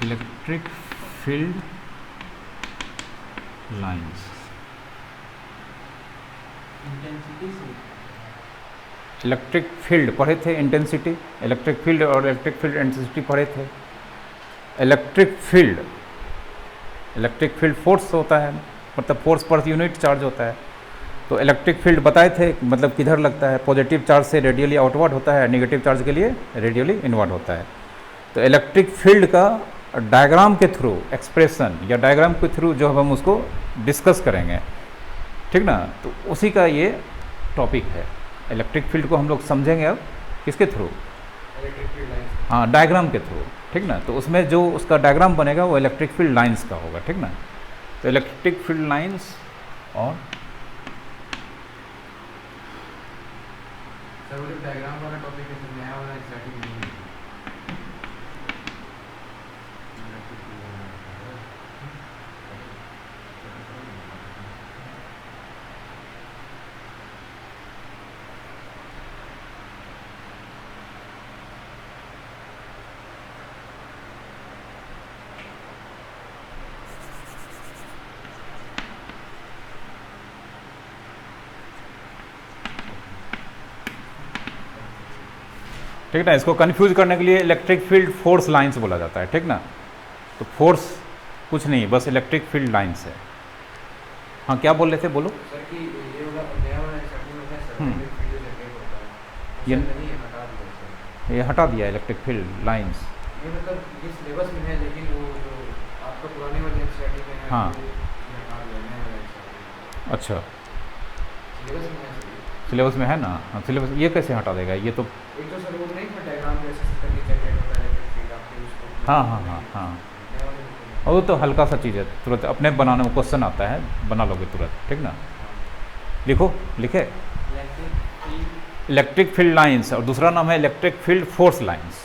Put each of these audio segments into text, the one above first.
Electric field lines. Electric field पढ़े थे, intensity, electric field और इलेक्ट्रिक फील्ड इंटेंसिटी पढ़े थे। इलेक्ट्रिक फील्ड फोर्स होता है, मतलब फोर्स पर यूनिट चार्ज होता है। तो इलेक्ट्रिक फील्ड बताए थे मतलब किधर लगता है, पॉजिटिव चार्ज से रेडियली आउटवर्ड होता है, नेगेटिव चार्ज के लिए रेडियली इनवर्ड होता है। तो इलेक्ट्रिक फील्ड का डायग्राम के थ्रू एक्सप्रेशन या डायग्राम के थ्रू जो हम उसको डिस्कस करेंगे, ठीक ना। तो उसी का ये टॉपिक है। इलेक्ट्रिक फील्ड को हम लोग समझेंगे अब किसके थ्रू, हाँ डायग्राम के थ्रू, ठीक ना। तो उसमें जो उसका डायग्राम बनेगा वो इलेक्ट्रिक फील्ड लाइंस का होगा, ठीक ना। तो इलेक्ट्रिक फील्ड लाइंस और डायग्राम वाला टॉपिक है, नया वाला स्टार्टिंग नहीं है। ठीक ना। इसको कंफ्यूज करने के लिए इलेक्ट्रिक फील्ड फोर्स लाइंस बोला जाता है, ठीक ना। तो फोर्स कुछ नहीं, बस इलेक्ट्रिक फील्ड लाइंस है। हाँ क्या बोल रहे थे, बोलो। सर कि ये वाला नया वाला स्टार्टिंग में है सर, इलेक्ट्रिक फील्ड जनरेट होता है, ये नहीं है, हटा दिया सर। ये हटा दिया इलेक्ट्रिक फील्ड लाइंस। ये मतलब ये सिलेबस में है, लेकिन वो जो आपका पुराने वाले स्टार्टिंग में है हाँ। वो हटा दिया, नया वाला स्टार्टिंग अच्छा, सिलेबस में है सर। सिलेबस में है ना। हाँ सिलेबस, ये कैसे हटा देगा, ये तो एक तो सर वो नहीं था डायग्राम जैसे करके जनरेट होता है इलेक्ट्रिक फील्ड, आपके उसको हाँ हाँ हाँ हाँ, नया वाले में और वो तो हल्का सा चीज़ है, तुरंत अपने बनाने में क्वेश्चन आता है, बना लोगे तुरंत, ठीक ना। लिखो, लिखे इलेक्ट्रिक फील्ड लाइंस और दूसरा नाम है इलेक्ट्रिक फील्ड फोर्स लाइंस।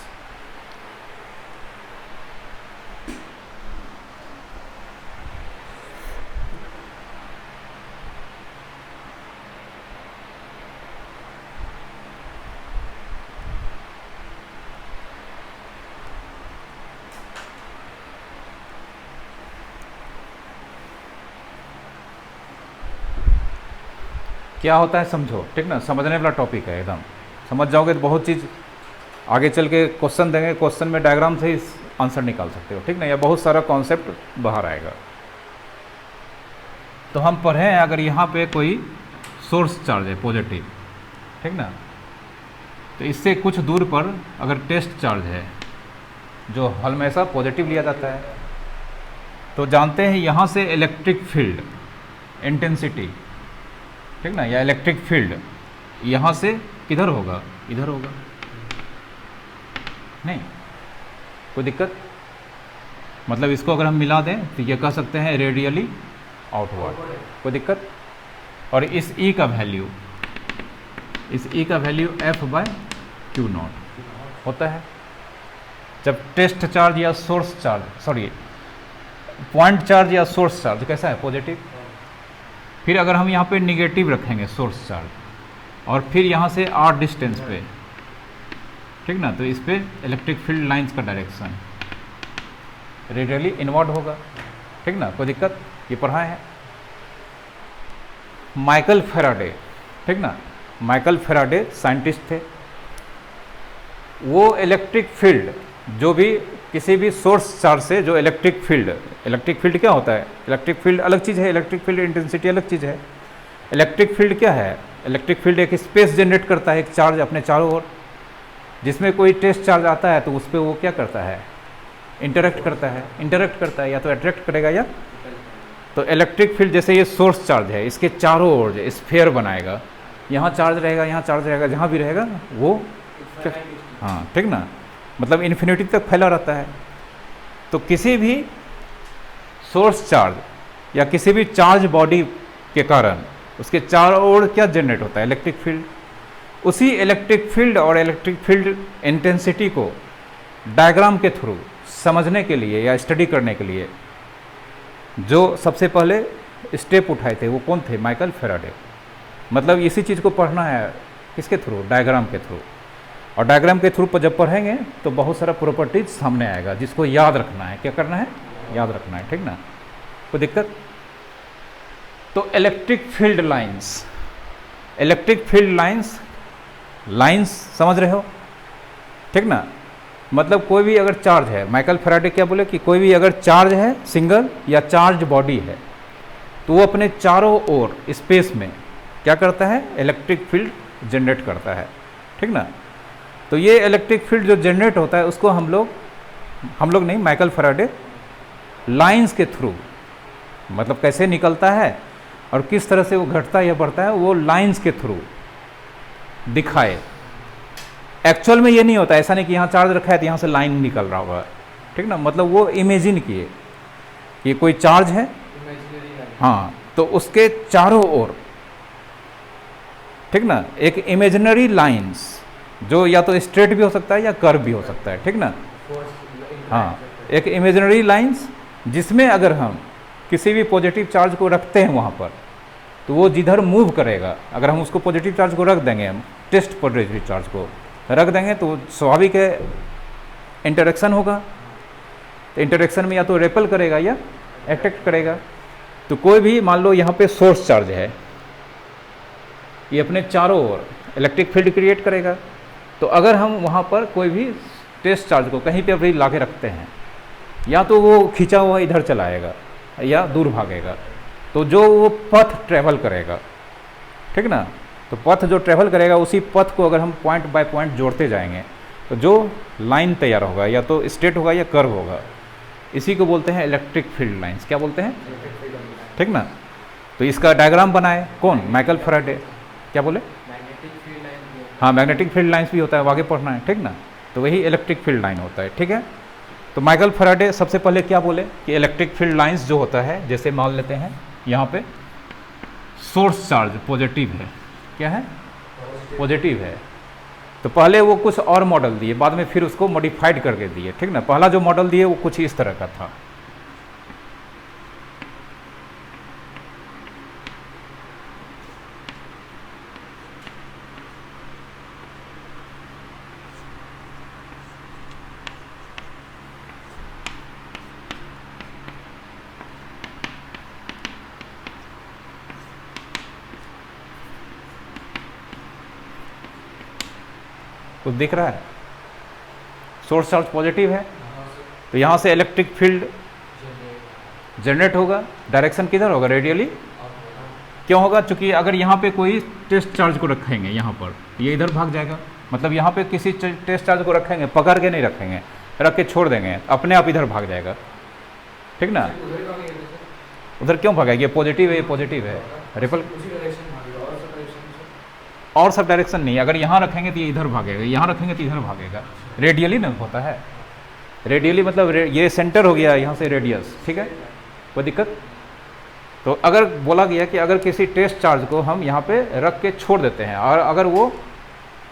क्या होता है समझो, ठीक ना। समझने वाला टॉपिक है एकदम, समझ जाओगे तो बहुत चीज़ आगे चल के क्वेश्चन देंगे, क्वेश्चन में डायग्राम से ही आंसर निकाल सकते हो, ठीक ना। या बहुत सारा कॉन्सेप्ट बाहर आएगा। तो हम पढ़ें, अगर यहाँ पे कोई सोर्स चार्ज है पॉजिटिव, ठीक ना, तो इससे कुछ दूर पर अगर टेस्ट चार्ज है जो हमेशा पॉजिटिव लिया जाता है, तो जानते हैं यहाँ से इलेक्ट्रिक फील्ड इंटेंसिटी, ठीक ना, या इलेक्ट्रिक फील्ड यहाँ से किधर होगा, इधर होगा, नहीं कोई दिक्कत। मतलब इसको अगर हम मिला दें तो ये कह सकते हैं रेडियली आउटवर्ड, कोई दिक्कत। और इस E का वैल्यू, इस E का वैल्यू F/Q0 होता है जब टेस्ट चार्ज या source charge, sorry point charge या सोर्स चार्ज कैसा है, पॉजिटिव। फिर अगर हम यहाँ पे निगेटिव रखेंगे सोर्स चार्ज और फिर यहाँ से R डिस्टेंस पे, ठीक ना, तो इस पे इलेक्ट्रिक फील्ड लाइंस का डायरेक्शन रेडियली इनवर्ड होगा, ठीक ना, कोई दिक्कत। ये पढ़ाए हैं माइकल फेराडे, ठीक ना। माइकल फेराडे साइंटिस्ट थे। वो इलेक्ट्रिक फील्ड जो भी किसी भी सोर्स चार्ज से जो इलेक्ट्रिक फील्ड क्या होता है, इलेक्ट्रिक फील्ड अलग चीज़ है, इलेक्ट्रिक फील्ड इंटेंसिटी अलग चीज़ है। इलेक्ट्रिक फील्ड क्या है, इलेक्ट्रिक फील्ड एक स्पेस जनरेट करता है, एक चार्ज अपने चारों ओर, जिसमें कोई टेस्ट चार्ज आता है तो उस पर वो क्या करता है, इंटरेक्ट करता है, या तो अट्रैक्ट करेगा या। तो इलेक्ट्रिक फील्ड जैसे ये सोर्स चार्ज है, इसके चारों ओर स्फीयर बनाएगा, यहाँ चार्ज रहेगा, यहाँ चार्ज रहेगा, जहाँ भी रहेगा वो, हाँ ठीक ना, मतलब इन्फिनिटी तक फैला रहता है। तो किसी भी सोर्स चार्ज या किसी भी चार्ज बॉडी के कारण उसके चारों ओर क्या जनरेट होता है, इलेक्ट्रिक फील्ड। उसी इलेक्ट्रिक फील्ड और इलेक्ट्रिक फील्ड इंटेंसिटी को डायग्राम के थ्रू समझने के लिए या स्टडी करने के लिए जो सबसे पहले स्टेप उठाए थे वो कौन थे, माइकल फेराडे। मतलब इसी चीज़ को पढ़ना है किसके थ्रू, डायग्राम के थ्रू। और डायग्राम के थ्रू पर जब पढ़ेंगे तो बहुत सारा प्रॉपर्टीज सामने आएगा जिसको याद रखना है। क्या करना है? याद रखना है, ठीक ना। कोई दिक्कत? तो electric field lines, electric field lines, lines समझ रहे हो, ठीक ना। मतलब कोई भी अगर चार्ज है, माइकल फैराडे क्या बोले कि कोई भी अगर चार्ज है, सिंगल या चार्ज बॉडी है, तो वो अपने चारों ओर स्पेस में क्या करता है? इलेक्ट्रिक फील्ड जनरेट करता है, ठीक ना। तो ये इलेक्ट्रिक फील्ड जो जनरेट होता है उसको हम लोग नहीं, माइकल फैराडे लाइंस के थ्रू, मतलब कैसे निकलता है और किस तरह से वो घटता या बढ़ता है, वो लाइंस के थ्रू दिखाए। एक्चुअल में ये नहीं होता, ऐसा नहीं कि यहाँ चार्ज रखा है तो यहाँ से लाइन निकल रहा होगा, ठीक ना। मतलब वो इमेजिन किए कि कोई चार्ज है, हाँ, तो उसके चारों ओर, ठीक ना, एक इमेजिनरी लाइंस जो या तो स्ट्रेट भी हो सकता है या कर्व भी हो सकता है, ठीक ना। हाँ, एक इमेजिनरी लाइंस जिसमें अगर हम किसी भी पॉजिटिव चार्ज को रखते हैं वहाँ पर, तो वो जिधर मूव करेगा, अगर हम उसको पॉजिटिव चार्ज को रख देंगे, हम टेस्ट पॉजिटिव चार्ज को रख देंगे, तो स्वाभाविक है इंटरेक्शन होगा। तो इंटरेक्शन में या तो रेपल करेगा या अट्रैक्ट करेगा। तो कोई भी मान लो यहाँ पे सोर्स चार्ज है, ये अपने चारों ओर इलेक्ट्रिक फील्ड क्रिएट करेगा। तो अगर हम वहाँ पर कोई भी टेस्ट चार्ज को कहीं पे भी ला के रखते हैं, या तो वो खींचा हुआ इधर चलाएगा या दूर भागेगा, तो जो वो पथ ट्रेवल करेगा, ठीक ना, तो पथ जो ट्रेवल करेगा उसी पथ को अगर हम पॉइंट बाय पॉइंट जोड़ते जाएंगे तो जो लाइन तैयार होगा या तो स्ट्रेट होगा या कर्व होगा, इसी को बोलते हैं इलेक्ट्रिक फील्ड लाइंस। क्या बोलते हैं? ठीक ना। तो इसका डायग्राम बनाए कौन? Michael Faraday. क्या बोले? हाँ, मैग्नेटिक फील्ड लाइंस भी होता है, आगे पढ़ना है, ठीक ना। तो वही इलेक्ट्रिक फील्ड लाइन होता है, ठीक है। तो माइकल फैराडे सबसे पहले क्या बोले कि इलेक्ट्रिक फील्ड लाइंस जो होता है, जैसे मान लेते हैं यहाँ पे सोर्स चार्ज पॉजिटिव है, क्या है? पॉजिटिव है। तो पहले वो कुछ और मॉडल दिए, बाद में फिर उसको मॉडिफाइड करके दिए, ठीक ना। पहला जो मॉडल दिए वो कुछ इस तरह का था। कुछ दिख रहा है? सोर्स चार्ज पॉजिटिव है, तो यहाँ से इलेक्ट्रिक फील्ड जनरेट होगा। डायरेक्शन किधर होगा? रेडियली। क्यों होगा? क्योंकि अगर यहाँ पे कोई टेस्ट चार्ज को रखेंगे यहाँ पर, ये इधर भाग जाएगा। मतलब यहाँ पे किसी टेस्ट चार्ज को रखेंगे, पकड़ के नहीं रखेंगे, रख के छोड़ देंगे, अपने आप इधर भाग जाएगा, ठीक ना। उधर क्यों भागेगा? ये पॉजिटिव है, ये पॉजिटिव है, रिपल और सब डायरेक्शन नहीं। अगर यहाँ रखेंगे तो ये इधर भागेगा, यहाँ रखेंगे तो इधर भागेगा। रेडियली ना होता है। रेडियली मतलब ये सेंटर हो गया, यहाँ से रेडियस, ठीक है, कोई दिक्कत? तो अगर बोला गया कि अगर किसी टेस्ट चार्ज को हम यहाँ पे रख के छोड़ देते हैं और अगर वो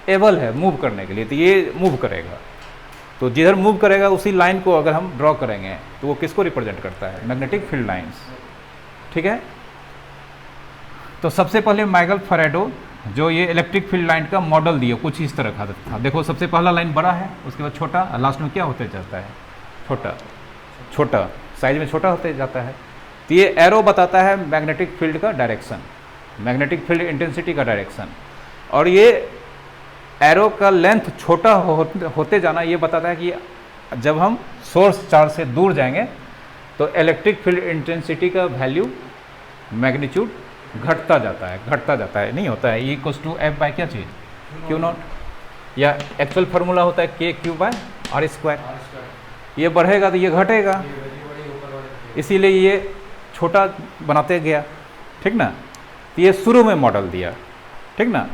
एबल है मूव करने के लिए, तो ये मूव करेगा। तो जिधर मूव करेगा उसी लाइन को अगर हम ड्रॉ करेंगे तो वो किसको रिप्रेजेंट करता है? मैग्नेटिक फील्ड लाइंस, ठीक है। तो सबसे पहले माइकल फैराडे जो ये इलेक्ट्रिक फील्ड लाइन का मॉडल दिया कुछ इस तरह का था। देखो, सबसे पहला लाइन बड़ा है, उसके बाद छोटा, लास्ट में क्या होते जाता है? छोटा। छोटा साइज में छोटा होते जाता है। तो ये एरो बताता है मैग्नेटिक फील्ड का डायरेक्शन, मैग्नेटिक फील्ड इंटेंसिटी का डायरेक्शन। और ये एरो का लेंथ छोटा होते जाना ये बताता है कि जब हम सोर्स चार्ज से दूर जाएंगे तो इलेक्ट्रिक फील्ड इंटेंसिटी का वैल्यू, मैग्नीट्यूड घटता जाता है, घटता जाता है, नहीं होता है। E equals to F by क्या चीज़? क्यू नॉट, या एक्चुअल फार्मूला होता है के क्यू बाय आर स्क्वायर। ये बढ़ेगा तो ये घटेगा, इसीलिए ये छोटा बनाते गया, ठीक ना। तो ये शुरू में मॉडल दिया, ठीक ना।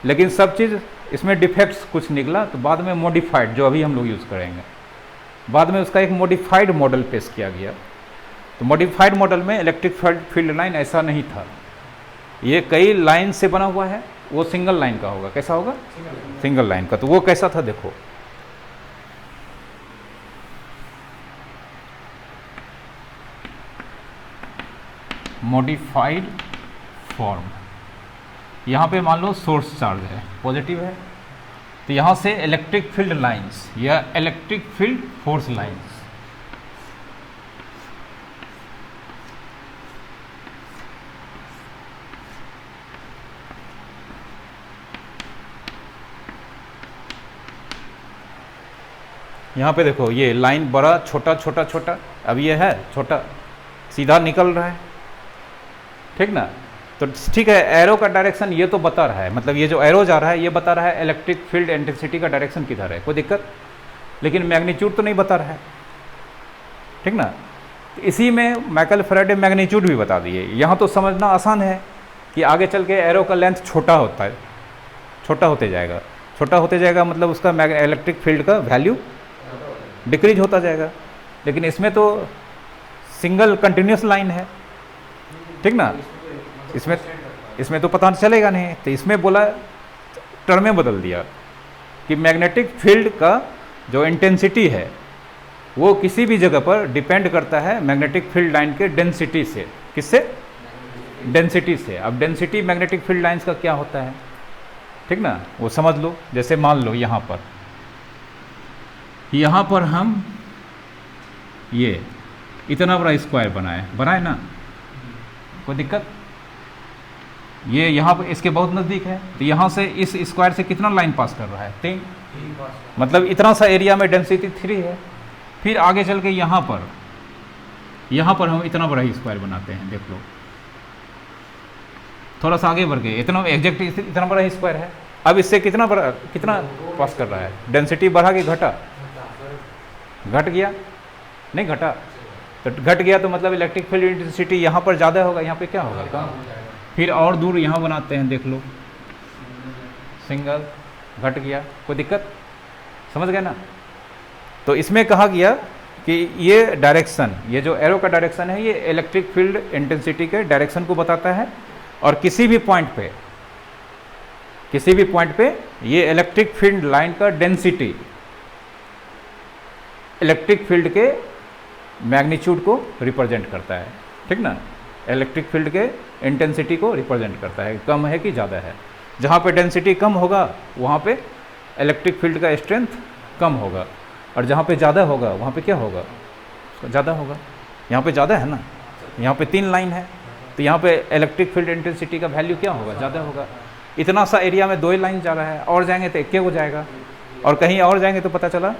लेकिन सब चीज़ इसमें डिफेक्ट्स कुछ निकला, तो बाद में मॉडिफाइड, जो अभी हम लोग यूज़ करेंगे, बाद में उसका एक मॉडिफाइड मॉडल पेश किया गया। तो मॉडिफाइड मॉडल में इलेक्ट्रिक फील्ड लाइन ऐसा नहीं था, ये कई लाइन से बना हुआ है, वो सिंगल लाइन का होगा। कैसा होगा? सिंगल लाइन का। तो वो कैसा था देखो, मॉडिफाइड फॉर्म। यहाँ पे मान लो सोर्स चार्ज है, पॉजिटिव है, तो यहाँ से इलेक्ट्रिक फील्ड लाइंस या इलेक्ट्रिक फील्ड फोर्स लाइंस, यहाँ पे देखो ये लाइन बड़ा छोटा छोटा छोटा, अब ये है छोटा सीधा निकल रहा है, ठीक ना। तो ठीक है, एरो का डायरेक्शन ये तो बता रहा है, मतलब ये जो एरो जा रहा है ये बता रहा है इलेक्ट्रिक फील्ड इंटेंसिटी का डायरेक्शन किधर है, कोई दिक्कत, लेकिन मैग्नीट्यूड तो नहीं बता रहा है, ठीक ना। तो इसी में माइकल फैराडे मैग्नीट्यूड भी बता दिए। यहाँ तो समझना आसान है कि आगे चल के एरो का लेंथ छोटा होता है, छोटा होते जाएगा, छोटा होते जाएगा, मतलब उसका इलेक्ट्रिक फील्ड का वैल्यू डिक्रीज होता जाएगा। लेकिन इसमें तो सिंगल कंटिन्यूस लाइन है, ठीक ना, इसमें तो पता चलेगा नहीं। तो इसमें बोला, टर्म में बदल दिया कि मैग्नेटिक फील्ड का जो इंटेंसिटी है वो किसी भी जगह पर डिपेंड करता है मैग्नेटिक फील्ड लाइन के डेंसिटी से। किससे? डेंसिटी से। अब डेंसिटी मैग्नेटिक फील्ड लाइंस का क्या होता है, ठीक ना, वो समझ लो। जैसे मान लो यहाँ पर हम ये इतना बड़ा स्क्वायर बनाए ना, कोई दिक्कत, ये यहाँ पर इसके बहुत नज़दीक है, तो यहाँ से इस स्क्वायर से कितना लाइन पास कर रहा है? 3, मतलब इतना सा एरिया में डेंसिटी 3 है। फिर आगे चल के यहाँ पर हम इतना बड़ा स्क्वायर बनाते हैं, देख लो, थोड़ा सा आगे बढ़ गए, इतना एग्जैक्ट इतना बड़ा स्क्वायर है। अब इससे कितना पास कर रहा है? डेंसिटी बढ़ा कि घटा? घट गया, नहीं घटा, तो घट गया तो मतलब इलेक्ट्रिक फील्ड इंटेंसिटी यहाँ पर ज़्यादा होगा, यहाँ पे क्या होगा? कम। फिर और दूर यहाँ बनाते हैं, देख लो, सिंगल, घट गया, कोई दिक्कत, समझ गए ना। तो इसमें कहा गया कि ये डायरेक्शन, ये जो एरो का डायरेक्शन है, ये इलेक्ट्रिक फील्ड इंटेंसिटी के डायरेक्शन को बताता है, और किसी भी पॉइंट पे ये इलेक्ट्रिक फील्ड लाइन का डेंसिटी इलेक्ट्रिक फील्ड के मैग्नीट्यूड को रिप्रेजेंट करता है, ठीक ना, इलेक्ट्रिक फील्ड के इंटेंसिटी को रिप्रेजेंट करता है, कम है कि ज़्यादा है। जहाँ पे डेंसिटी कम होगा वहाँ पे इलेक्ट्रिक फील्ड का स्ट्रेंथ कम होगा, और जहाँ पे ज़्यादा होगा वहाँ पे क्या होगा? ज़्यादा होगा। यहाँ पे ज़्यादा है ना, यहाँ पे 3 लाइन है, तो यहाँ पे इलेक्ट्रिक फील्ड इंटेंसिटी का वैल्यू क्या होगा? ज़्यादा होगा। इतना सा एरिया में 2 ही लाइन जा रहा है, और जाएंगे तो 1 हो जाएगा, और कहीं और जाएंगे तो पता चला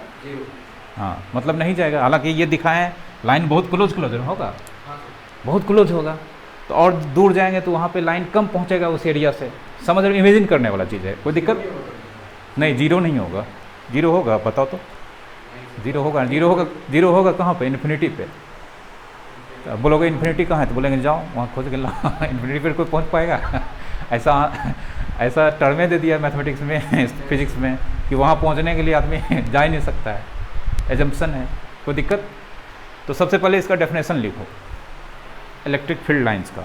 हाँ, मतलब नहीं जाएगा। हालांकि ये दिखाएं लाइन बहुत क्लोज होगा, बहुत क्लोज होगा, तो और दूर जाएंगे तो वहाँ पे लाइन कम पहुँचेगा उस एरिया से। समझ रहे? इमेजिन करने वाला चीज़ है, कोई दिक्कत नहीं। जीरो नहीं होगा, जीरो होगा बताओ तो? जीरो होगा कहाँ पे? इन्फिनिटी पे। तो बोलोगे इन्फिनिटी कहाँ है, तो बोलेंगे जाओ वहाँ खोज के ला इन्फिनिटी पर कोई पहुँच पाएगा? ऐसा टर्में दे दिया मैथमेटिक्स में, फिजिक्स में, कि वहाँ पहुँचने के लिए आदमी जा ही नहीं सकता है, एजम्पशन है, कोई दिक्कत। तो सबसे पहले इसका डेफिनेशन लिखो इलेक्ट्रिक फील्ड लाइंस का।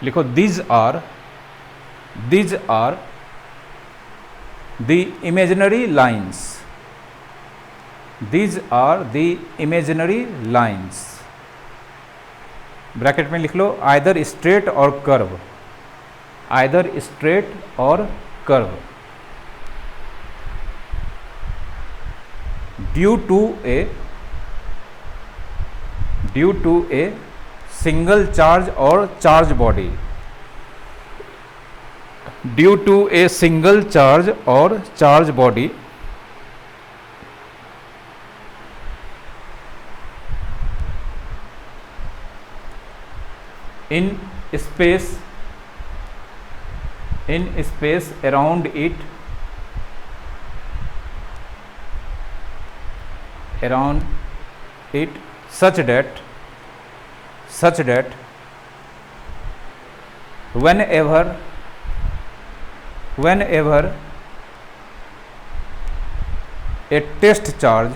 लिखो these are the imaginary lines. These are the imaginary lines. Bracket में लिख लो either straight or curve. Either straight or curve. Due to a single charge or charge body. Due to a single charge or charge body in space around it such that whenever a test charge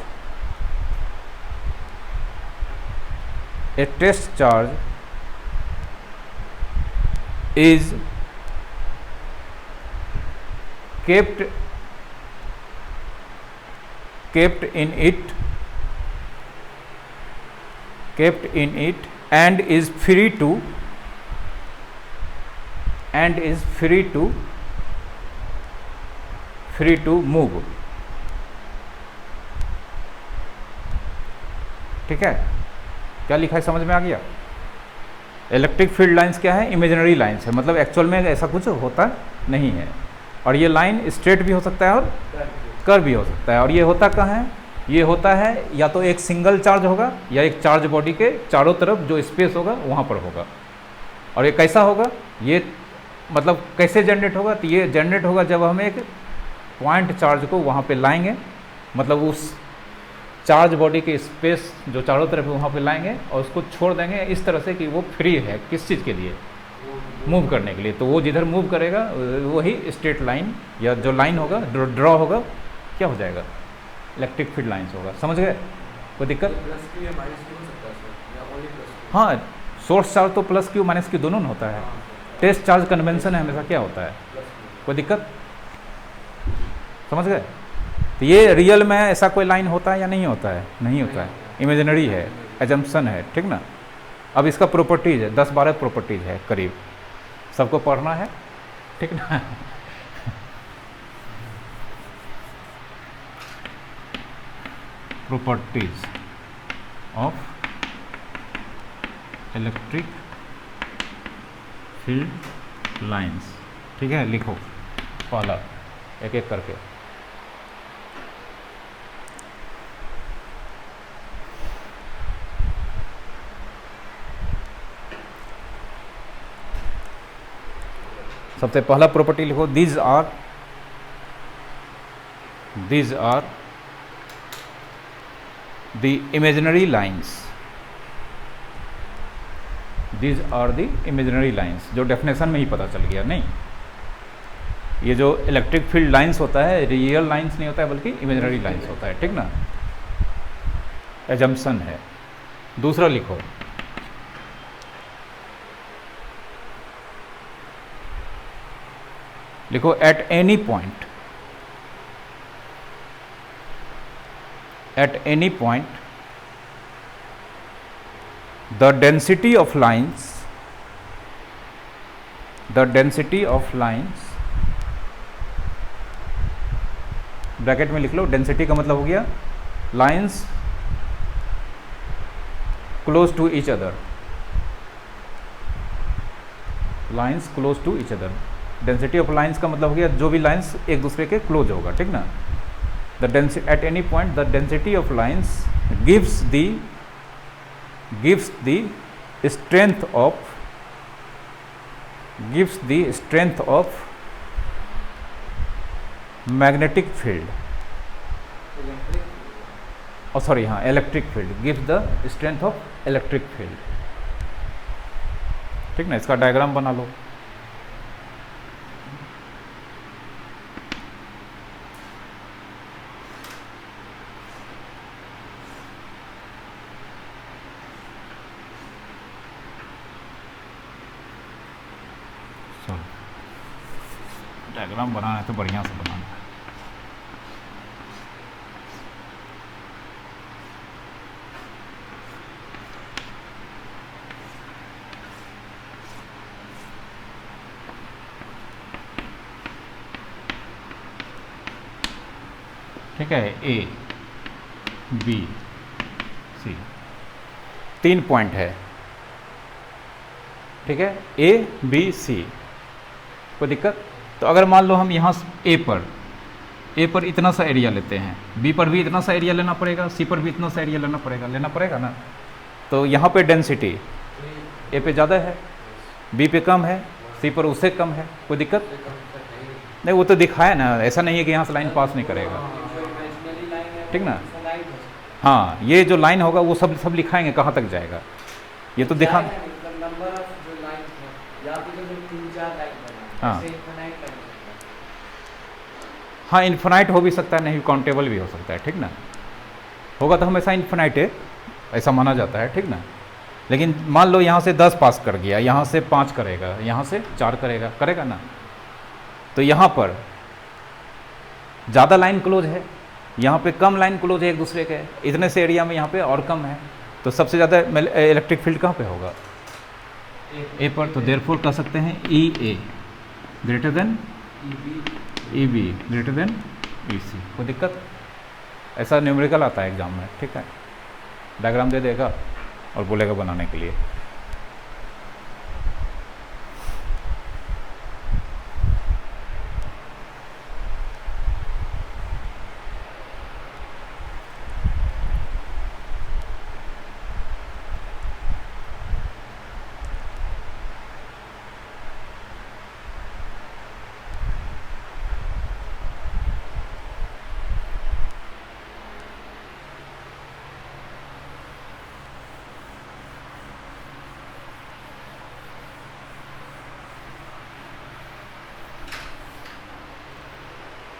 is kept in it and is free to and is free to move. ठीक है, क्या लिखा है समझ में आ गया? Electric field lines क्या है? इमेजिनरी लाइंस है, मतलब एक्चुअल में ऐसा कुछ होता नहीं है। और ये लाइन स्ट्रेट भी हो सकता है और कर्व भी हो सकता है। और ये होता कहाँ है? ये होता है या तो एक सिंगल चार्ज होगा या एक चार्ज बॉडी के चारों तरफ जो स्पेस होगा वहाँ पर होगा। और ये कैसा होगा? ये मतलब कैसे जनरेट होगा? तो ये जनरेट होगा जब हम एक पॉइंट चार्ज को वहाँ पे लाएंगे, मतलब उस चार्ज बॉडी के स्पेस जो चारों तरफ है वहाँ पे लाएंगे और उसको छोड़ देंगे इस तरह से कि वो फ्री है किस चीज़ के लिए? मूव करने के लिए। तो वो जिधर मूव करेगा वही स्ट्रेट लाइन या जो लाइन होगा ड्रॉ होगा, क्या हो जाएगा? इलेक्ट्रिक फील्ड लाइंस होगा। समझ गए? कोई दिक्कत? प्लस क्यू या माइनस क्यू हो सकता है सर, या ओनली प्लस क्यू? हाँ, सोर्स चार्ज तो प्लस क्यू माइनस क्यू दोनों होता है। टेस्ट चार्ज कन्वेंशन है हमेशा क्या होता है? Plus Q. कोई दिक्कत? समझ गए? तो ये रियल में ऐसा कोई लाइन होता है या नहीं होता है? नहीं होता है, इमेजिनरी है, एजम्पशन है। ठीक ना? अब इसका प्रॉपर्टीज है, 10-12 प्रॉपर्टीज है करीब, सबको पढ़ना है। ठीक ना? Properties of electric field lines. ठीक है, लिखो पहला एक एक करके। सबसे पहला प्रॉपर्टी लिखो, these are the imaginary lines. These are the imaginary lines, जो डेफिनेशन में ही पता चल गया। नहीं, ये जो इलेक्ट्रिक फील्ड लाइंस होता है रियल लाइंस नहीं होता है बल्कि इमेजिनरी लाइंस होता है। ठीक ना? एजम्पशन है। दूसरा लिखो, at any point the density of lines, bracket में लिख लो, डेंसिटी का मतलब हो गया lines close to each other, lines close to each other. Density of lines का मतलब हो गया जो भी लाइंस एक दूसरे के क्लोज होगा। ठीक ना? The density at any point the density of lines gives the strength of magnetic field, और सॉरी हाँ electric field, gives the strength of electric field. ठीक ना? इसका डायग्राम बना लो। डायग्राम बनाना है तो बढ़िया से बनाना है। ठीक है, ए बी सी 3 पॉइंट है। ठीक है, ए बी सी, कोई दिक्कत? तो अगर मान लो हम यहाँ ए पर इतना सा एरिया लेते हैं, बी पर भी इतना सा एरिया लेना पड़ेगा, सी पर भी इतना सा एरिया लेना पड़ेगा ना। तो यहाँ पे डेंसिटी ए पे ज़्यादा है, बी पे कम है, सी पर उससे कम है। कोई दिक्कत नहीं? वो तो दिखाया ना, ऐसा नहीं है कि यहाँ से लाइन पास नहीं करेगा। ठीक ना? हाँ, ये जो लाइन होगा वो सब लिखाएंगे कहाँ तक जाएगा, ये तो दिखा। हाँ हाँ, इन्फिनाइट हो भी सकता है, नहीं काउंटेबल भी हो सकता है। ठीक ना? होगा तो हमेशा इन्फिनाइट है ऐसा माना जाता है। ठीक ना? लेकिन मान लो यहाँ से 10 पास कर गया, यहाँ से 5 करेगा, यहाँ से 4 करेगा ना। तो यहाँ पर ज़्यादा लाइन क्लोज है, यहाँ पे कम लाइन क्लोज है एक दूसरे के, इतने से एरिया में यहाँ पे और कम है। तो सबसे ज़्यादा इलेक्ट्रिक फील्ड कहाँ पे होगा? ए पर। तो देयरफॉर कह सकते हैं E A greater than EB E B greater than E C. कोई दिक्कत? ऐसा न्यूमेरिकल आता है एग्जाम में, ठीक है। डायग्राम दे देगा और बोलेगा बनाने के लिए।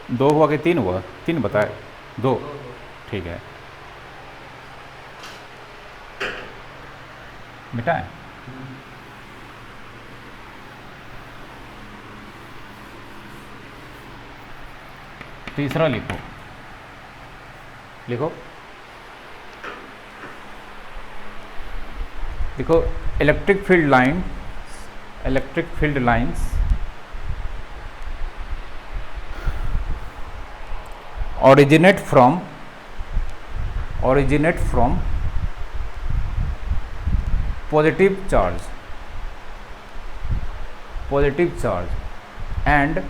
दो हुआ कि तीन हुआ? तीन बताए, दो, ठीक है। मिटाएं? तीसरा लिखो, लिखो, देखो electric field lines originate from positive charge and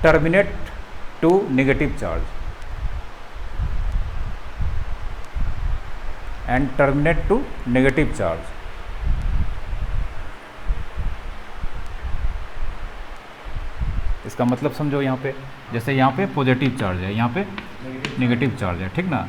terminate to negative charge इसका मतलब समझो। यहाँ पे जैसे यहाँ पे पॉजिटिव चार्ज है, यहाँ पे नेगेटिव चार्ज है, ठीक ना।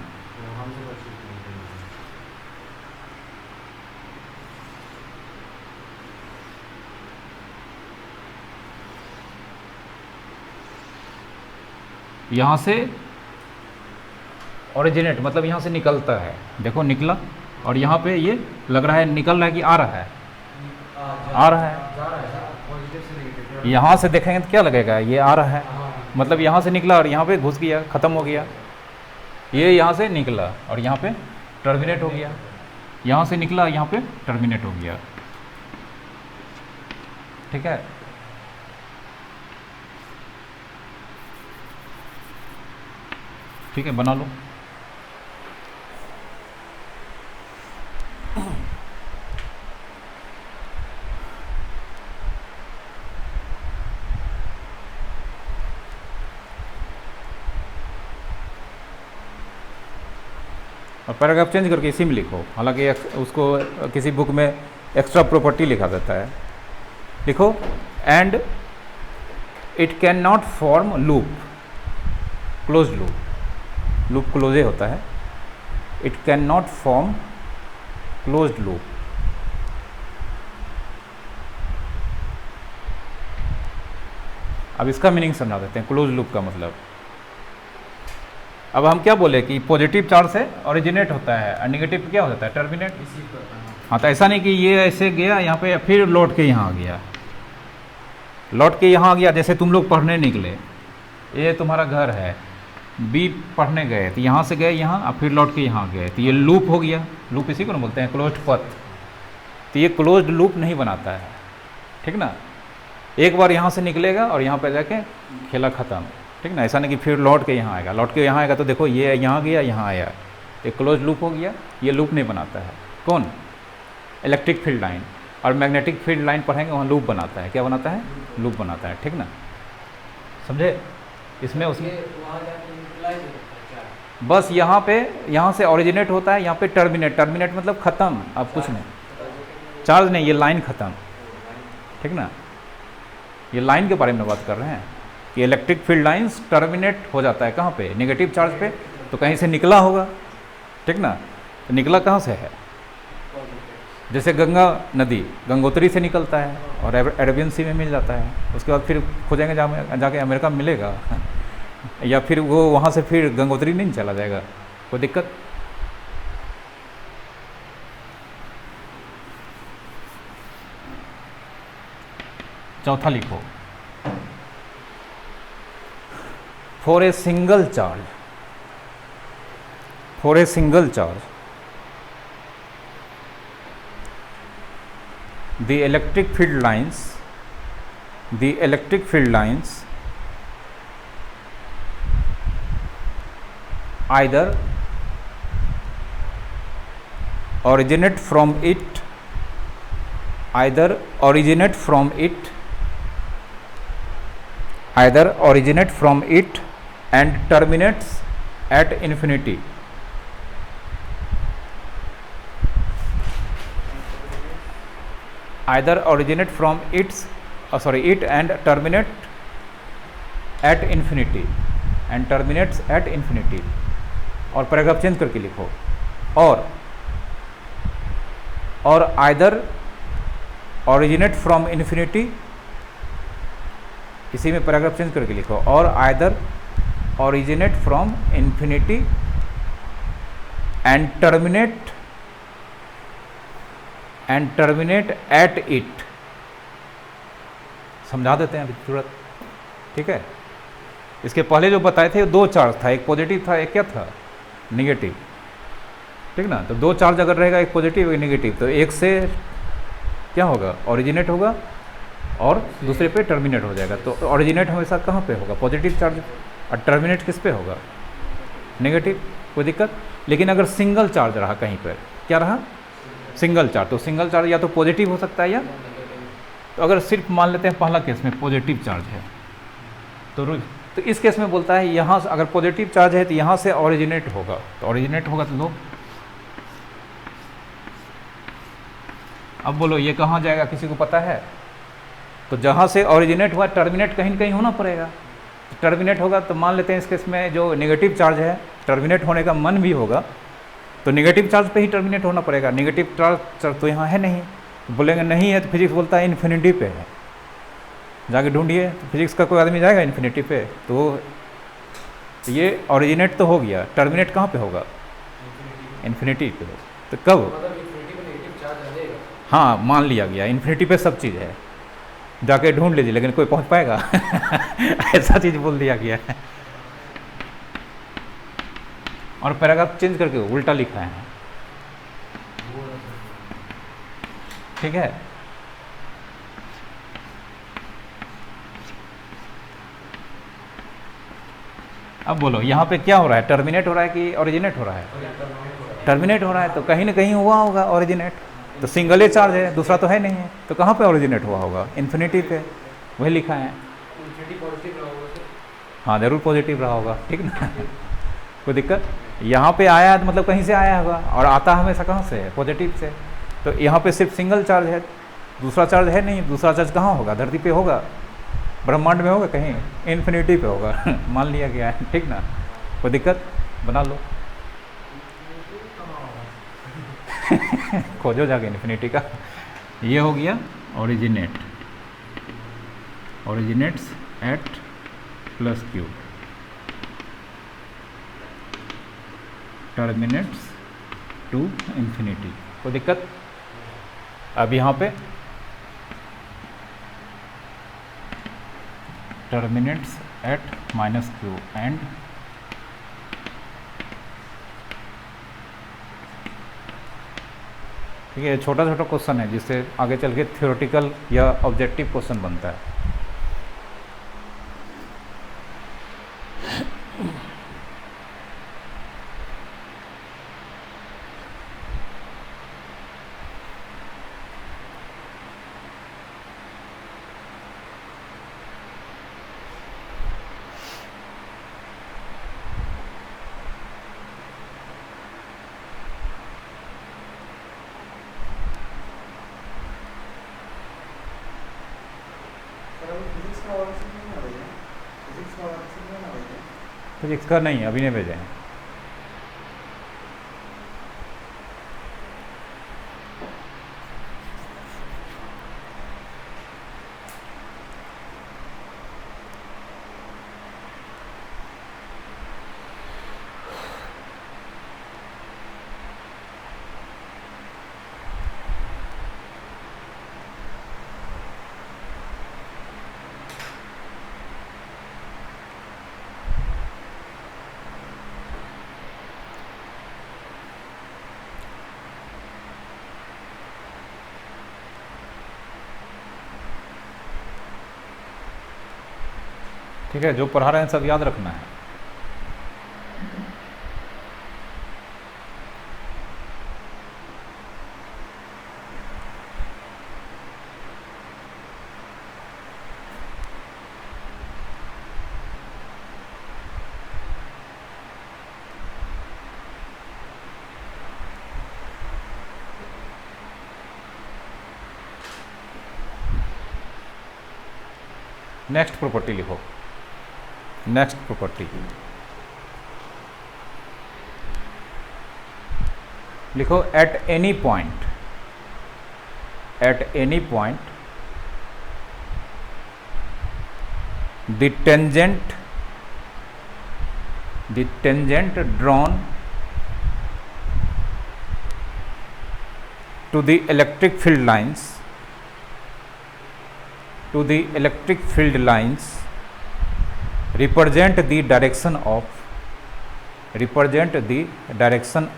यहाँ से ओरिजिनेट मतलब यहाँ से निकलता है, देखो निकला, और यहाँ पे ये लग रहा है निकल रहा है कि आ रहा है, आ रहा है। यहाँ से देखेंगे तो क्या लगेगा, ये आ रहा है, मतलब यहाँ से निकला और यहाँ पे घुस गया, ख़त्म हो गया। ये यहाँ से निकला और यहाँ पे टर्मिनेट हो गया, यहाँ से निकला यहाँ पे टर्मिनेट हो गया, ठीक है। ठीक है, बना लो। और पैराग्राफ चेंज करके इसी में लिखो, हालांकि उसको किसी बुक में एक्स्ट्रा प्रॉपर्टी लिखा देता है। लिखो and it can not form loop, close loop close होता है। It can not form closed loop. अब इसका मीनिंग समझा देते हैं, क्लोज लूप का मतलब। अब हम क्या बोले कि पॉजिटिव चार्ज से ओरिजिनेट होता है और नेगेटिव क्या हो जाता है, टर्मिनेट। हाँ, तो ऐसा नहीं कि ये ऐसे गया यहाँ पे फिर लौट के यहाँ आ गया, लौट के यहाँ आ गया। जैसे तुम लोग पढ़ने निकले, ये तुम्हारा घर है, बी पढ़ने गए तो यहाँ से गए यहाँ और फिर लौट के यहाँ गए, तो ये लूप हो गया। लूप इसी को ना बोलते हैं, क्लोज्ड पथ। तो ये क्लोज्ड लूप नहीं बनाता है, ठीक ना। एक बार यहाँ से निकलेगा और यहाँ पे जाके खेला ख़त्म, ठीक ना। ऐसा नहीं कि फिर लौट के यहाँ आएगा, लौट के यहाँ आएगा तो देखो ये यहाँ गया यहाँ आया, एक क्लोज लूप हो गया। ये लूप नहीं बनाता है। कौन? Electric field line. और मैग्नेटिक फील्ड लाइन पढ़ेंगे वहाँ लूप बनाता है। क्या बनाता है? लूप बनाता है, ठीक ना। समझे? इसमें उसमें बस यहाँ पे, यहाँ से ओरिजिनेट होता है, यहाँ पे टर्मिनेट मतलब ख़त्म, अब कुछ नहीं, चार्ज नहीं, ये लाइन ख़त्म, ठीक ना। ये लाइन के बारे में बात कर रहे हैं कि इलेक्ट्रिक फील्ड लाइंस टर्मिनेट हो जाता है कहाँ पे? नेगेटिव चार्ज पे। तो कहीं से निकला होगा, ठीक ना। तो निकला कहाँ से है? जैसे गंगा नदी गंगोत्री से निकलता है और अरेबियन सी में मिल जाता है, उसके बाद फिर खोजेंगे जाके अमेरिका में मिलेगा या फिर वो वहाँ से फिर गंगोत्री नहीं चला जाएगा, कोई दिक्कत? चौथा लिखो, for a single charge the electric field lines the electric field lines either originate from it either originate from it and terminates at infinity, either originate from it and terminate at infinity and terminates at infinity, और paragraph change करके लिखो, और either originate from infinity, इसी में paragraph change करके लिखो, और either originate from infinity and terminate at it। समझा देते हैं अभी तुरंत, ठीक है। इसके पहले जो बताए थे दो चार्ज था, एक पॉजिटिव था, एक क्या था, नेगेटिव, ठीक ना। तो दो चार्ज अगर रहेगा, एक पॉजिटिव एक नेगेटिव, तो एक से क्या होगा, ओरिजिनेट होगा और दूसरे पे टर्मिनेट हो जाएगा। तो ओरिजिनेट हमेशा कहाँ पे होगा, पॉजिटिव चार्ज, और टर्मिनेट किस पे होगा, नेगेटिव, कोई दिक्कत। लेकिन अगर सिंगल चार्ज रहा कहीं पर, क्या रहा, सिंगल चार्ज, तो सिंगल चार्ज या तो पॉजिटिव हो सकता है या, तो अगर सिर्फ मान लेते हैं पहला केस में पॉजिटिव चार्ज है, तो इस केस में बोलता है यहाँ से अगर पॉजिटिव चार्ज है तो यहाँ से ओरिजिनेट होगा, तो ओरिजिनेट होगा तो लो। अब बोलो ये कहाँ जाएगा, किसी को पता है। तो जहाँ से ओरिजिनेट हुआ टर्मिनेट कहीं न कहीं होना पड़ेगा, तो टर्मिनेट होगा तो मान लेते हैं इस केस में जो नेगेटिव चार्ज है, टर्मिनेट होने का मन भी होगा, तो नेगेटिव चार्ज पे ही टर्मिनेट होना पड़ेगा। नेगेटिव चार्ज तो यहाँ है नहीं, तो बोलेंगे नहीं है, तो फिजिक्स बोलता है इन्फिनिटी पे है, जाके ढूंढिए। तो फिजिक्स का कोई आदमी जाएगा इन्फिनिटी पे, तो ये ओरिजिनेट तो हो गया, टर्मिनेट कहाँ पे होगा, इन्फिनिटी पे। तो कब, मतलब इन्फिनिटी पे नेगेटिव चार्ज रहेगा। हाँ मान लिया गया इन्फिनिटी पे सब चीज़ है, जाके ढूंढ लीजिए, लेकिन कोई पहुंच पाएगा ऐसा चीज़ बोल दिया गया है। और पैराग्राफ चेंज करके उल्टा लिखा है, ठीक है। अब बोलो यहाँ पे क्या हो रहा है, टर्मिनेट हो रहा है कि ओरिजिनेट हो रहा है, टर्मिनेट हो रहा है, तो कहीं ना कहीं हुआ होगा ओरिजिनेट। तो सिंगल ही चार्ज है, दूसरा तो है नहीं है, तो कहाँ पे ओरिजिनेट हुआ होगा, इन्फिनिटी पे, वही लिखा है। इन्फिनिटी पॉजिटिव रहा होगा सर। हाँ जरूर पॉजिटिव रहा होगा, ठीक ना कोई दिक्कत। यहाँ पे आया है तो मतलब कहीं से आया होगा, और आता हमेशा कहाँ से है, पॉजिटिव से। तो यहाँ पे सिर्फ सिंगल चार्ज है, दूसरा चार्ज है नहीं, दूसरा चार्ज कहाँ होगा, धरती पे होगा, ब्रह्मांड में होगा, कहीं इन्फिनिटी पे होगा मान लिया गया है, ठीक ना, कोई दिक्कत, बना लो खोजो जाके इन्फिनिटी का। ये हो गया originate, originates at plus Q, terminates to infinity, कोई दिक्कत। अब यहाँ पे terminates at minus Q and ठीक है। छोटा छोटा क्वेश्चन है जिससे आगे चल के थ्योरेटिकल या ऑब्जेक्टिव क्वेश्चन बनता है। फिजिक्स का नहीं, अभी नहीं भेजे हैं। ठीक है, जो पढ़ा रहे हैं सब याद रखना है। नेक्स्ट प्रॉपर्टी लिखो, नेक्स्ट प्रॉपर्टी लिखो, at any point, at any point the tangent drawn to the electric field lines, to the electric field lines represent the direction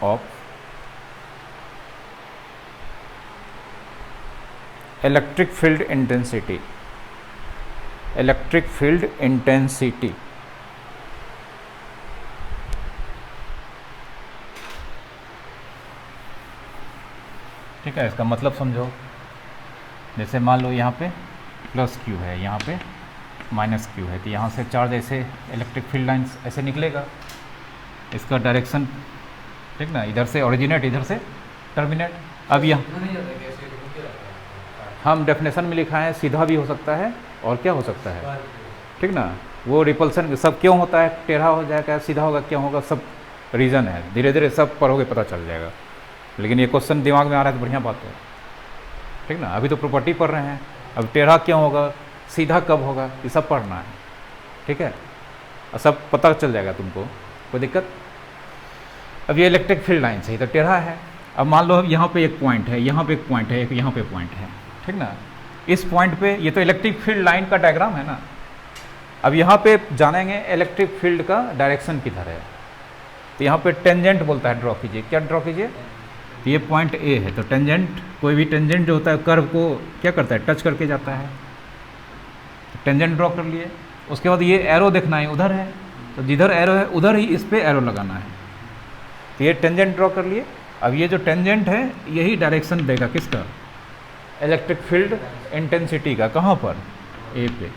of electric field intensity, electric field intensity। ठीक है, इसका मतलब समझो। जैसे मान लो यहाँ पे प्लस क्यू है, यहाँ पे माइनस क्यू है, तो यहाँ से चार्ज ऐसे इलेक्ट्रिक फील्ड लाइंस ऐसे निकलेगा, इसका डायरेक्शन, ठीक ना, इधर से ओरिजिनेट, इधर से टर्मिनेट। अब यहाँ हम डेफिनेशन में लिखा है सीधा भी हो सकता है और क्या हो सकता है, ठीक ना, वो रिपल्सन सब क्यों होता है, टेढ़ा हो जाएगा, सीधा होगा, क्यों होगा, सब रीज़न है, धीरे धीरे सब पढ़ोगे पता चल जाएगा। लेकिन ये क्वेश्चन दिमाग में आ रहा है तो बढ़िया बात है, ठीक ना। अभी तो प्रॉपर्टी पढ़ रहे हैं, अब टेढ़ा क्यों होगा, सीधा कब होगा, ये सब पढ़ना है, ठीक है, और सब पता चल जाएगा तुमको, कोई दिक्कत। अब ये इलेक्ट्रिक फील्ड लाइन से इधर टेढ़ा है। अब मान लो यहाँ पे एक पॉइंट है, यहाँ पे एक पॉइंट है, एक यहाँ पे पॉइंट है, ठीक ना। इस पॉइंट पे ये तो इलेक्ट्रिक फील्ड लाइन का डायग्राम है ना। अब यहाँ पे जानेंगे इलेक्ट्रिक फील्ड का डायरेक्शन किधर है, तो यहाँ पे टेंजेंट बोलता है, ड्रॉ कीजिए, क्या ड्रॉ कीजिए, तो ये पॉइंट ए है, तो टेंजेंट, कोई भी टेंजेंट जो होता है कर्व को क्या करता है, टच करके जाता है, तो टेंजेंट ड्रॉ कर लिए। उसके बाद ये एरो देखना है, उधर है, तो जिधर एरो है उधर ही इस पे एरो लगाना है, तो ये टेंजेंट ड्रॉ कर लिए। अब ये जो टेंजेंट है यही डायरेक्शन देगा किसका, इलेक्ट्रिक फील्ड इंटेंसिटी का, कहाँ पर, ए पे,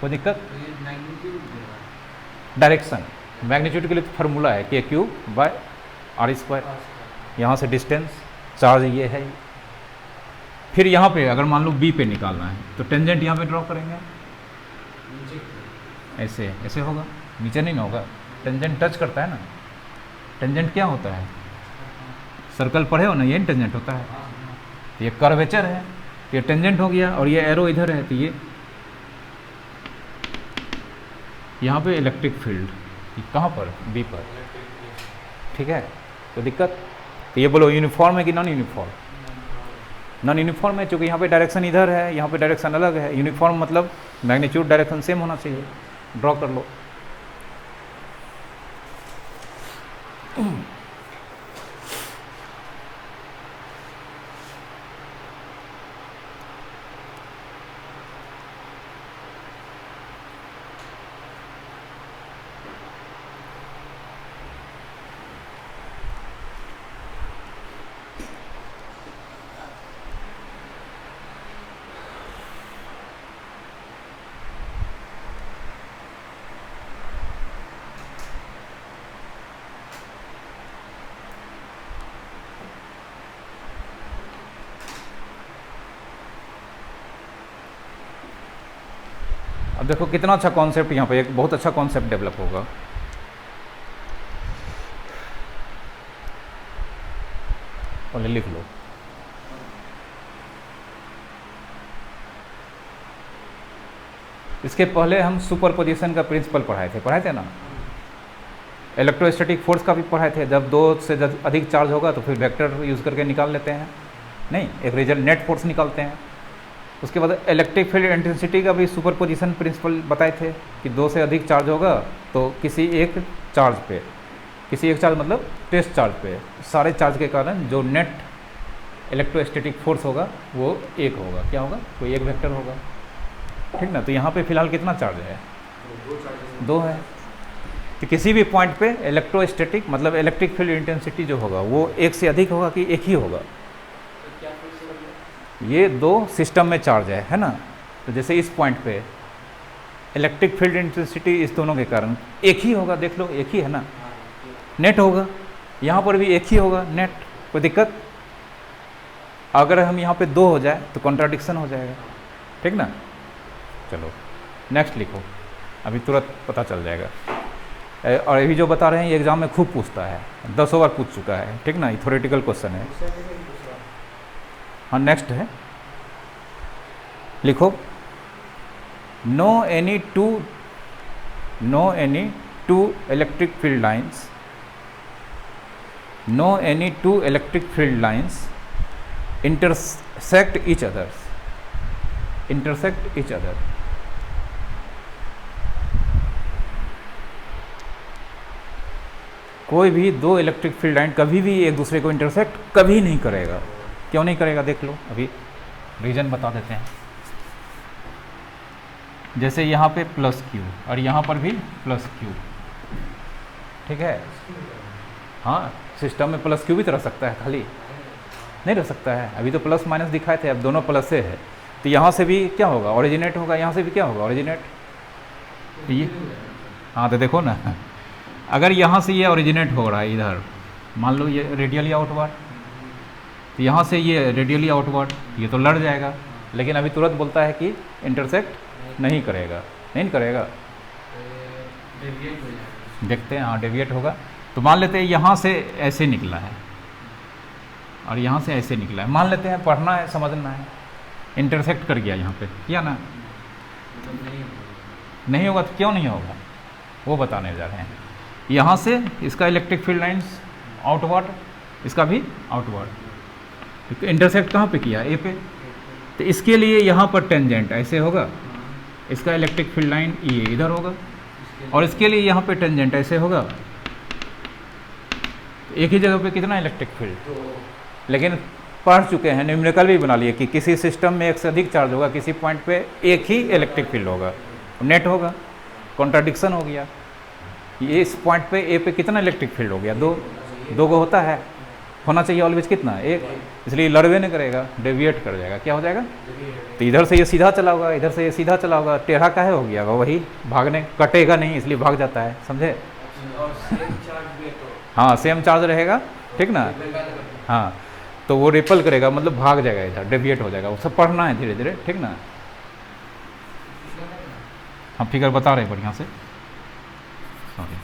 कोई दिक्कत। डायरेक्शन मैग्नीट्यूड के लिए फार्मूला है के क्यू बाय आर स्क्वायर, यहाँ से डिस्टेंस, चार्ज ये है। फिर यहाँ पे अगर मान लो बी पे निकालना है तो टेंजेंट यहाँ पे ड्रॉ करेंगे, ऐसे ऐसे होगा, नीचे नहीं ना होगा, टेंजेंट टच करता है ना। टेंजेंट क्या होता है, सर्कल पढ़े हो ना, ये टेंजेंट होता है, तो ये कर्वेचर है, ये टेंजेंट हो गया, और ये एरो इधर है, तो ये यहाँ पे इलेक्ट्रिक फील्ड कहाँ पर, बी पर, ठीक है, तो दिक्कत। तो ये बोलो यूनिफॉर्म है कि नॉन यूनिफॉर्म, नॉन यूनिफॉर्म है, क्योंकि यहाँ पे डायरेक्शन इधर है, यहाँ पे डायरेक्शन अलग है। यूनिफॉर्म मतलब मैग्नीट्यूड डायरेक्शन सेम होना चाहिए, ड्रॉ कर लो। अब देखो कितना अच्छा कॉन्सेप्ट यहाँ पे, एक बहुत अच्छा कॉन्सेप्ट डेवलप होगा। पहले लिख लो, इसके पहले हम सुपरपोजिशन का प्रिंसिपल पढ़ाए थे ना, इलेक्ट्रोस्टैटिक फोर्स का भी पढ़ाए थे। जब दो से अधिक चार्ज होगा तो फिर वेक्टर यूज़ करके निकाल लेते हैं, नहीं, एक रिजल्ट नेट फोर्स निकालते हैं। उसके बाद इलेक्ट्रिक फील्ड इंटेंसिटी का भी सुपरपोजिशन प्रिंसिपल बताए थे कि दो से अधिक चार्ज होगा तो किसी एक चार्ज पे, किसी एक चार्ज मतलब टेस्ट चार्ज पे, सारे चार्ज के कारण जो नेट इलेक्ट्रोस्टैटिक फोर्स होगा वो एक होगा, क्या होगा, कोई एक वेक्टर होगा, ठीक ना। तो यहाँ पे फिलहाल कितना चार्ज है, दो चार्जेस दो है। तो किसी भी पॉइंट पे इलेक्ट्रोस्टैटिक मतलब इलेक्ट्रिक फील्ड इंटेंसिटी जो होगा वो एक से अधिक होगा कि एक ही होगा। क्या फिर से बोलिए? ये दो सिस्टम में चार्ज है ना। तो जैसे इस पॉइंट पे इलेक्ट्रिक फील्ड इंटेंसिटी इस दोनों के कारण एक ही होगा, देख लो एक ही है ना, हाँ, नेट होगा। यहाँ पर भी एक ही होगा नेट, कोई दिक्कत? अगर हम यहाँ पे दो हो जाए तो कॉन्ट्राडिक्शन हो जाएगा, ठीक ना। चलो नेक्स्ट लिखो, अभी तुरंत पता चल जाएगा। और अभी जो बता रहे हैं ये एग्जाम में खूब पूछता है, 10 बार पूछ चुका है, ठीक ना, थ्योरेटिकल क्वेश्चन है। दूसरा जगह ही दूसरा। हाँ नेक्स्ट है, लिखो no any two electric field lines, no any two electric field lines intersect each other। कोई भी दो इलेक्ट्रिक फील्ड लाइन कभी भी एक दूसरे को इंटरसेक्ट कभी नहीं करेगा। क्यों नहीं करेगा देख लो, अभी रीजन बता देते हैं। जैसे यहाँ पे प्लस क्यू और यहाँ पर भी प्लस क्यू, ठीक है। हाँ सिस्टम में प्लस क्यू भी तो रह सकता है, खाली नहीं रह सकता है। अभी तो प्लस माइनस दिखाए थे, अब दोनों प्लस से है, तो यहाँ से भी क्या होगा, ओरिजिनेट होगा, यहाँ से भी क्या होगा, ओरिजिनेट। ये हाँ तो देखो ना, अगर यहाँ से ये ओरिजिनेट हो रहा है इधर, मान लो ये रेडियली आउटवर्ड, तो यहाँ से ये रेडियली आउटवर्ड, ये तो लड़ जाएगा। लेकिन अभी तुरंत बोलता है कि इंटरसेक्ट नहीं करेगा, नहीं करेगा। डेविएट हो जाएगा। देखते हैं, हाँ डेविएट होगा। तो मान लेते हैं यहाँ से ऐसे निकला है और यहाँ से ऐसे निकला है, मान लेते हैं, पढ़ना है समझना है, इंटरसेक्ट कर गया यहाँ पे, किया ना, मतलब नहीं होगा। नहीं होगा तो क्यों नहीं होगा वो बताने जा रहे हैं। यहाँ से इसका इलेक्ट्रिक फील्ड लाइंस आउटवर्ड, इसका भी आउटवर्ड, इंटरसेक्ट कहाँ पे किया, ए पे। तो इसके लिए यहाँ पर टेंजेंट ऐसे होगा, इसका इलेक्ट्रिक फील्ड लाइन ये इधर होगा, और इसके लिए यहाँ पे टेंजेंट ऐसे होगा। एक ही जगह पे कितना इलेक्ट्रिक फील्ड, लेकिन पढ़ चुके हैं, न्यूमेरिकल भी बना लिए कि किसी सिस्टम में एक से अधिक चार्ज होगा, किसी पॉइंट पे एक ही इलेक्ट्रिक फील्ड होगा, नेट होगा, कॉन्ट्राडिक्शन हो गया। ये इस पॉइंट पे ए पे कितना इलेक्ट्रिक फील्ड हो गया, दो को होता है, होना चाहिए ऑलवेज कितना, एक, इसलिए लड़वे नहीं करेगा, डेविएट कर जाएगा, क्या हो जाएगा। तो इधर से ये सीधा चला होगा, इधर से ये सीधा चला होगा, टेढ़ा काहे हो गया, वही भागने, कटेगा नहीं इसलिए भाग जाता है, समझे। और सेम चार्ज भी है तो हाँ सेम चार्ज रहेगा, ठीक ना। हाँ तो वो रिपल करेगा, मतलब भाग जाएगा इधर, डेविएट हो जाएगा, वो सब पढ़ना है धीरे धीरे, ठीक ना। हम फिगर बता रहे हैं बढ़िया से, सॉरी।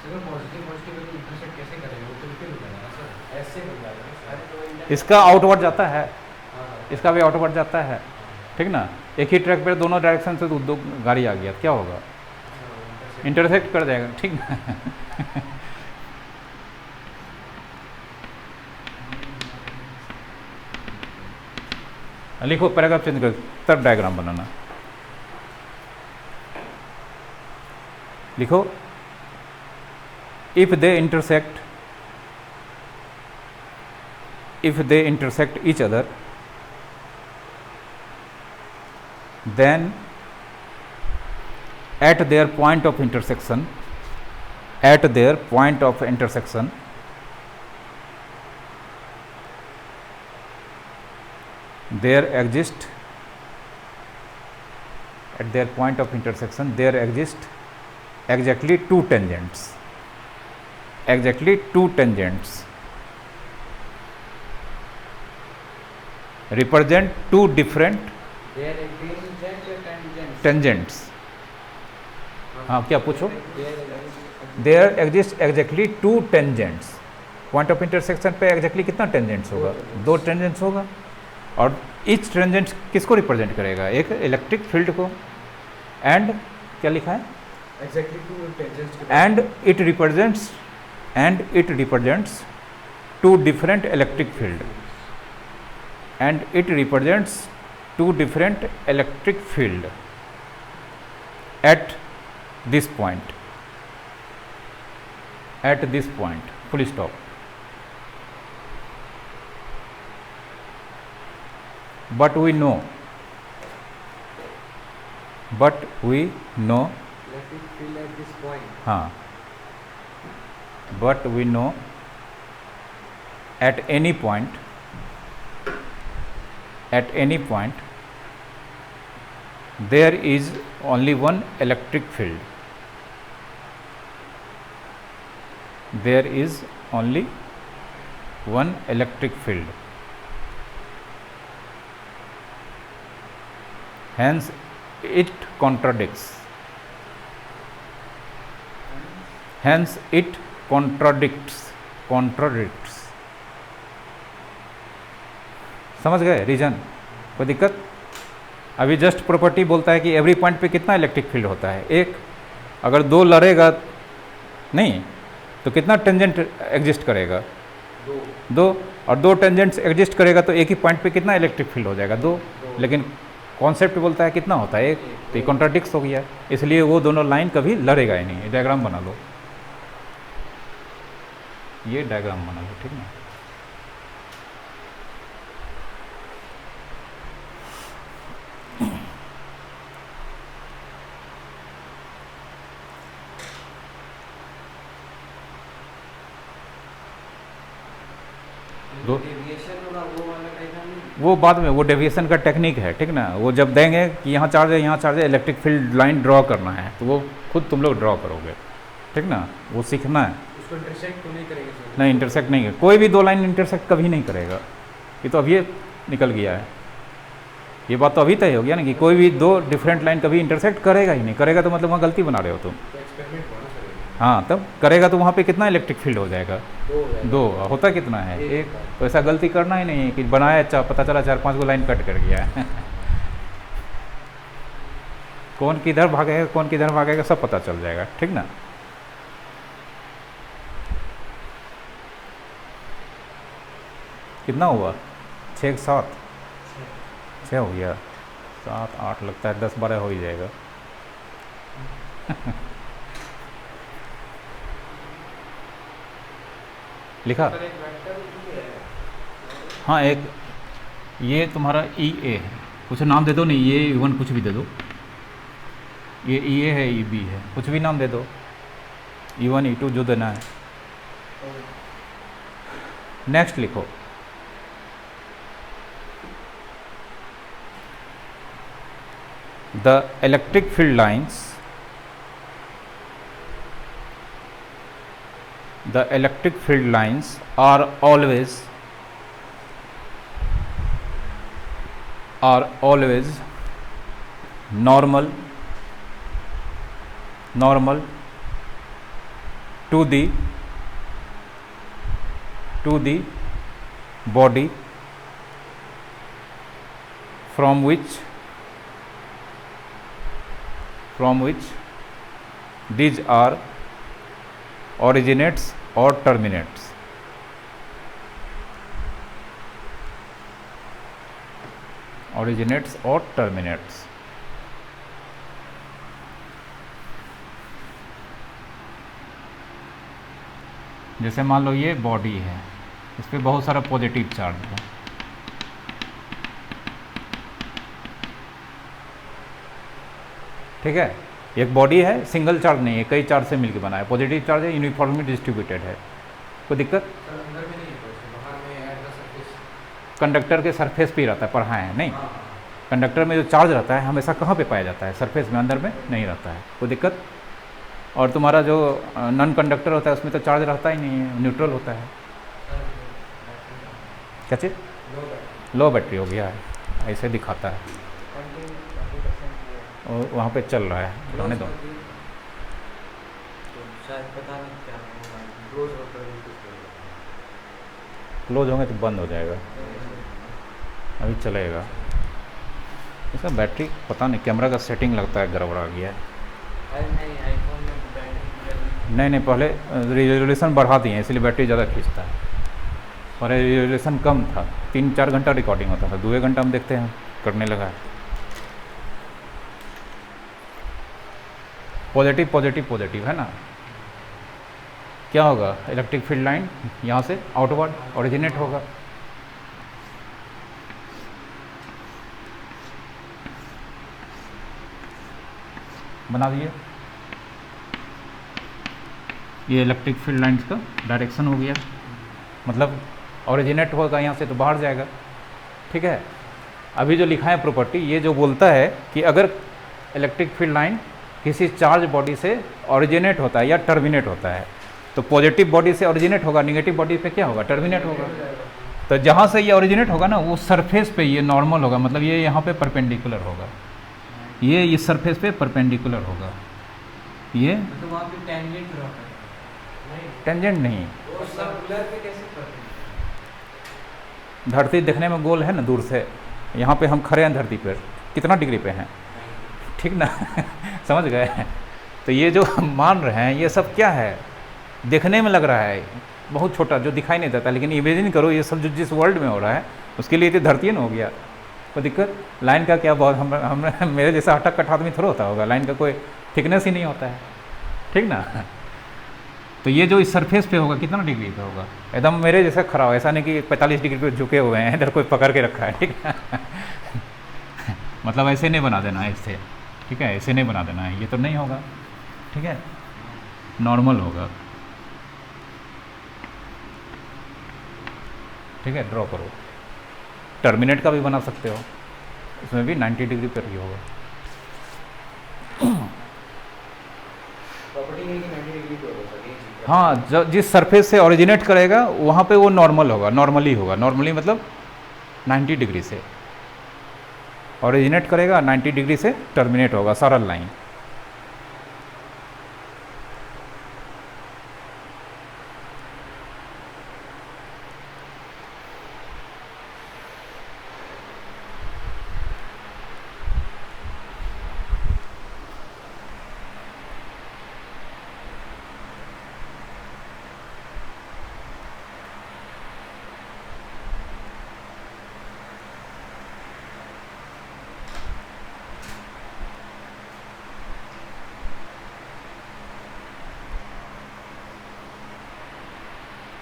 पॉजिटिव इंटरसेक्ट कैसे करेगा, वो तो रिपीट हो जाएगा सर, ऐसे हो जाएगा। इसका आउटवर्ड जाता है, इसका भी आउटवर्ड जाता है, ठीक ना। एक ही ट्रैक पर दोनों डायरेक्शन से दो गाड़ी आ गया, क्या होगा, इंटरसेक्ट कर जाएगा, ठीक ना। लिखो पैराग्राफ चेंज कर, तब डायग्राम बनाना। लिखो if they intersect each other, then at their point of intersection, there exist exactly two tangents represent two different there tangent tangents। हाँ क्या पूछो, there exist exactly two tangents, point of intersection पे exactly कितना tangents होगा, दो tangents होगा, और each tangent किसको रिप्रेजेंट करेगा, एक इलेक्ट्रिक फील्ड को, एंड क्या लिखा है, exactly to tangents and it represents to different electric field, and it represents two different electric field at this point, full stop। but we know electric field at this point. हाँ, but we know at any point there is only one electric field. There is only one electric field. Hence it contradicts. Hence it contradicts. समझ गए reason? कोई दिक्कत? अभी just property बोलता है कि every point पे कितना इलेक्ट्रिक फील्ड होता है, एक। अगर दो लड़ेगा नहीं तो कितना टेंजेंट एग्जिस्ट करेगा? दो। और दो टेंजेंट्स एग्जिस्ट करेगा तो एक ही पॉइंट पे कितना इलेक्ट्रिक फील्ड हो जाएगा? दो। लेकिन कॉन्सेप्ट बोलता है कितना होता है? एक। तो ये कॉन्ट्राडिक्स हो गया, इसलिए वो दोनों लाइन कभी लड़ेगा ही नहीं। डायग्राम बना लो, ये डायग्राम बना लो, ठीक है? डेविएशन होगा वो वाला कहेगा नहीं, वो बाद में, वो डेविएशन का टेक्निक है, ठीक ना? वो जब देंगे कि यहाँ चार्ज है, यहाँ चार्ज है, इलेक्ट्रिक फील्ड लाइन ड्रॉ करना है, तो वो खुद तुम लोग ड्रॉ करोगे, ठीक ना? वो सीखना है। उसको इंटरसेक्ट तो नहीं करेंगे सर? नहीं, इंटरसेक्ट नहीं है, कोई भी दो लाइन इंटरसेक्ट कभी नहीं करेगा। ये तो अभी निकल गया है, ये बात तो अभी तय हो गया ना कि कोई भी दो डिफरेंट लाइन कभी इंटरसेक्ट करेगा ही नहीं। करेगा तो मतलब वहाँ गलती बना रहे हो तुम। तो एक्सपेरिमेंट होना सर। हाँ, तब करेगा तो वहाँ पे कितना इलेक्ट्रिक फील्ड हो जाएगा? दो हो जाएगा। दो। होता कितना है? एक। एक। तो ऐसा गलती करना ही नहीं है कि बनाया, अच्छा पता चला 4-5 गो लाइन कट कर गया है। कौन किधर भागेगा, कौन किधर भागेगा, सब पता चल जाएगा, ठीक ना? कितना हुआ? 6 7 6 हो गया, 7 8 लगता है 10 12 हो ही जाएगा। लिखा? सर एक वेक्टर भी है। हाँ, एक ये तुम्हारा ई ए है, कुछ नाम दे दो। नहीं, ये E1 कुछ भी दे दो। ये ई ए है, ई बी है, कुछ भी नाम दे दो। E1 E2 जो देना है। नेक्स्ट लिखो, the electric field lines, the electric field lines are always normal to the body from which these are originates or terminates. Originates or terminates. जैसे मान लो ये बॉडी है, इस पर बहुत सारा पॉजिटिव चार्ज है, ठीक है? एक बॉडी है, सिंगल चार्ज नहीं है, कई चार्ज से मिलकर बना है, पॉजिटिव चार्ज है, यूनिफॉर्मली डिस्ट्रीब्यूटेड है। कोई दिक्कत? सर अंदर में नहीं है, बाहर में एट द सरफेस। कंडक्टर के सरफेस पे ही रहता है, पढ़ा है नहीं? कंडक्टर में जो चार्ज रहता है हमेशा कहाँ पे पाया जाता है? सरफेस में, अंदर में नहीं रहता है। कोई दिक्कत? और तुम्हारा जो नॉन कंडक्टर होता है उसमें तो चार्ज रहता ही नहीं है, न्यूट्रल होता है। क्या चीज़? लो बैटरी हो गया है, ऐसे दिखाता है, और वहाँ पे चल रहा है, रहने दो। शायद पता नहीं क्या होगा, क्लोज होकर भी कुछ होगा। क्लोज होंगे तो बंद हो जाएगा, अभी चलेगा। इसका बैटरी पता नहीं, कैमरा का सेटिंग लगता है गड़बड़ा गया है। अरे नहीं, आईफोन में बैटरी नहीं, पहले रिजोल्यूशन बढ़ा दिए इसलिए बैटरी ज़्यादा खींचता है। पहले रिजोल्यूशन कम था, 3-4 घंटा रिकॉर्डिंग होता था, 2 घंटा हम देखते हैं करने लगा है। पॉजिटिव है ना? क्या होगा? इलेक्ट्रिक फील्ड लाइन यहाँ से आउटवर्ड ओरिजिनेट होगा, बना दिए। ये इलेक्ट्रिक फील्ड लाइन्स का डायरेक्शन हो गया, मतलब ओरिजिनेट होगा यहाँ से तो बाहर जाएगा। ठीक है, अभी जो लिखा है प्रॉपर्टी, ये जो बोलता है कि अगर इलेक्ट्रिक फील्ड लाइन किसी चार्ज बॉडी से ओरिजिनेट होता है या टर्मिनेट होता है, तो पॉजिटिव बॉडी से ओरिजिनेट होगा, निगेटिव बॉडी पे क्या होगा, टर्मिनेट होगा। तो जहाँ से ये ओरिजिनेट होगा ना, वो सरफेस पे ये नॉर्मल होगा, मतलब ये यहाँ पे परपेंडिकुलर होगा, ये इस सरफेस पे परपेंडिकुलर होगा। ये तो वहाँ पे टेंजेंट रहता है, नहीं टेंजेंट नहीं, वो सर्कुलर पे कैसे करते हैं? धरती देखने में गोल है ना दूर से, यहाँ पे हम खड़े हैं धरती पर, कितना डिग्री पे हैं, ठीक ना समझ गए। तो ये जो हम मान रहे हैं ये सब क्या है, देखने में लग रहा है बहुत छोटा, जो दिखाई नहीं देता, लेकिन इमेजिन करो ये सब जो जिस वर्ल्ड में हो रहा है उसके लिए तो धरती न हो गया। कोई दिक्कत, लाइन का क्या, बहुत हम मेरे जैसा हटक कट आदमी थोड़ा होता होगा, लाइन का कोई थिकनेस ही नहीं होता है, ठीक ना। तो ये जो इस सरफेस पे होगा कितना डिग्री पे होगा, एकदम मेरे जैसा खड़ा हो, ऐसा नहीं कि 45 डिग्री पे झुके हुए हैं, इधर कोई पकड़ के रखा है, ठीक है मतलब ऐसे नहीं बना देना है इससे, ठीक है, ऐसे नहीं बना देना है, ये तो नहीं होगा, ठीक है, नॉर्मल होगा। ठीक है, ड्रॉ करो। टर्मिनेट का भी बना सकते हो, इसमें भी 90 डिग्री पर ही होगा। प्रॉपर्टी है कि 90 डिग्री पे होगा सर, ये चीज़। हाँ, जिस सरफेस से ओरिजिनेट करेगा वहाँ पे वो नॉर्मल होगा, नॉर्मली होगा, नॉर्मली मतलब 90 डिग्री से ओरिजिनेट करेगा, 90 डिग्री से टर्मिनेट होगा, सरल लाइन।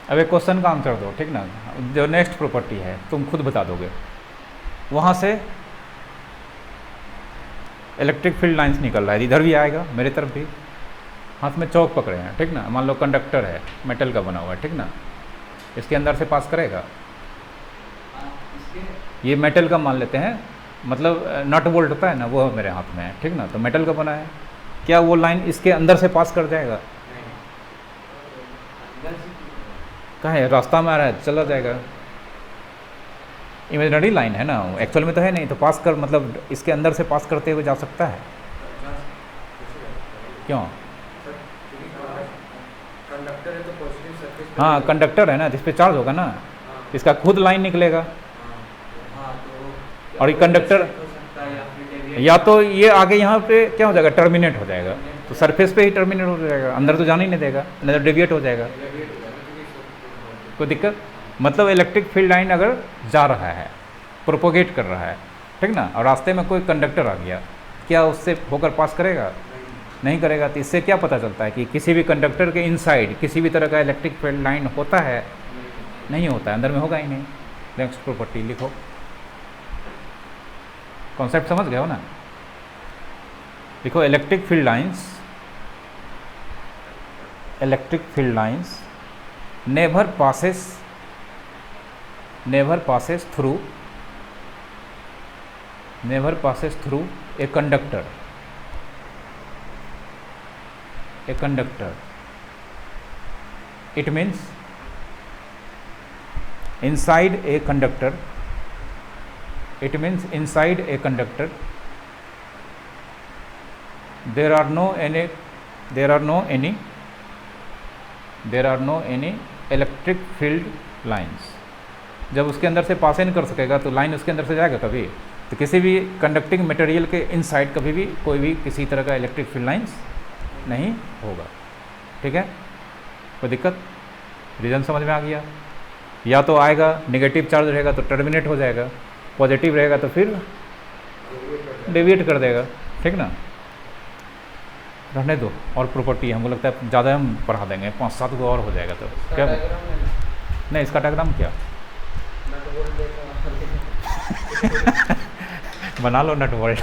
अब एक क्वेश्चन का आंसर दो, ठीक ना, जो नेक्स्ट प्रॉपर्टी है तुम खुद बता दोगे। वहाँ से इलेक्ट्रिक फील्ड लाइंस निकल रहा है, इधर भी आएगा, मेरे तरफ भी, हाथ में चौक पकड़े हैं, ठीक ना, मान लो कंडक्टर है, मेटल का बना हुआ है, ठीक ना, इसके अंदर से पास करेगा, इसके ये मेटल का मान लेते हैं, मतलब नट बोल्ट होता है ना, वो मेरे हाथ में है, ठीक ना, तो मेटल का बना है, क्या वो लाइन इसके अंदर से पास कर जाएगा? अंदर से कहाँ है, रास्ता में आ रहा है, चला जाएगा, इमेजिनरी लाइन है ना, एक्चुअल में तो है नहीं, तो पास कर मतलब इसके अंदर से पास करते हुए जा सकता है, क्यों? कंडक्टर है तो पॉजिटिव सरफेस पे हाँ, कंडक्टर है ना, जिस पे चार्ज होगा ना, इसका खुद लाइन निकलेगा, हाँ तो और ये कंडक्टर हो सकता है या फिर deviate या तो ये आगे यहाँ पे क्या हो जाएगा, टर्मिनेट हो जाएगा, तो सरफेस पे ही टर्मिनेट हो जाएगा, अंदर तो जाने ही नहीं देगा, नहीं तो डेविएट हो जाएगा। deviate हो जाएगा, तो ये सब कोई दिक्कत, मतलब इलेक्ट्रिक फील्ड लाइन अगर जा रहा है, प्रोपोगेट कर रहा है, ठीक ना, और रास्ते में कोई कंडक्टर आ गया, क्या उससे होकर पास करेगा? नहीं करेगा। तो इससे क्या पता चलता है कि किसी भी कंडक्टर के इनसाइड किसी भी तरह का इलेक्ट्रिक फील्ड लाइन होता है? नहीं होता है, अंदर में होगा ही नहीं। नेक्स्ट प्रॉपर्टी लिखो, कॉन्सेप्ट समझ गए हो ना? लिखो electric field lines, electric field lines never passes through a conductor. It means inside a conductor, there are no any electric field lines. जब उसके अंदर से पास नहीं कर सकेगा तो लाइन उसके अंदर से जाएगा कभी? तो किसी भी कंडक्टिंग मटेरियल के इनसाइड कभी भी कोई भी किसी तरह का इलेक्ट्रिक फील्ड लाइंस नहीं होगा। ठीक है, कोई दिक्कत? रीज़न समझ में आ गया? या तो आएगा, नेगेटिव चार्ज रहेगा तो टर्मिनेट हो जाएगा, पॉजिटिव रहेगा तो फिर डेविएट कर देगा। ठीक ना, रहने दो। और प्रॉपर्टी हमको लगता है ज़्यादा हम पढ़ा देंगे, 5-7 को और हो जाएगा। तो क्या नहीं, इसका डायग्राम क्या बना लो, नट बोल्ट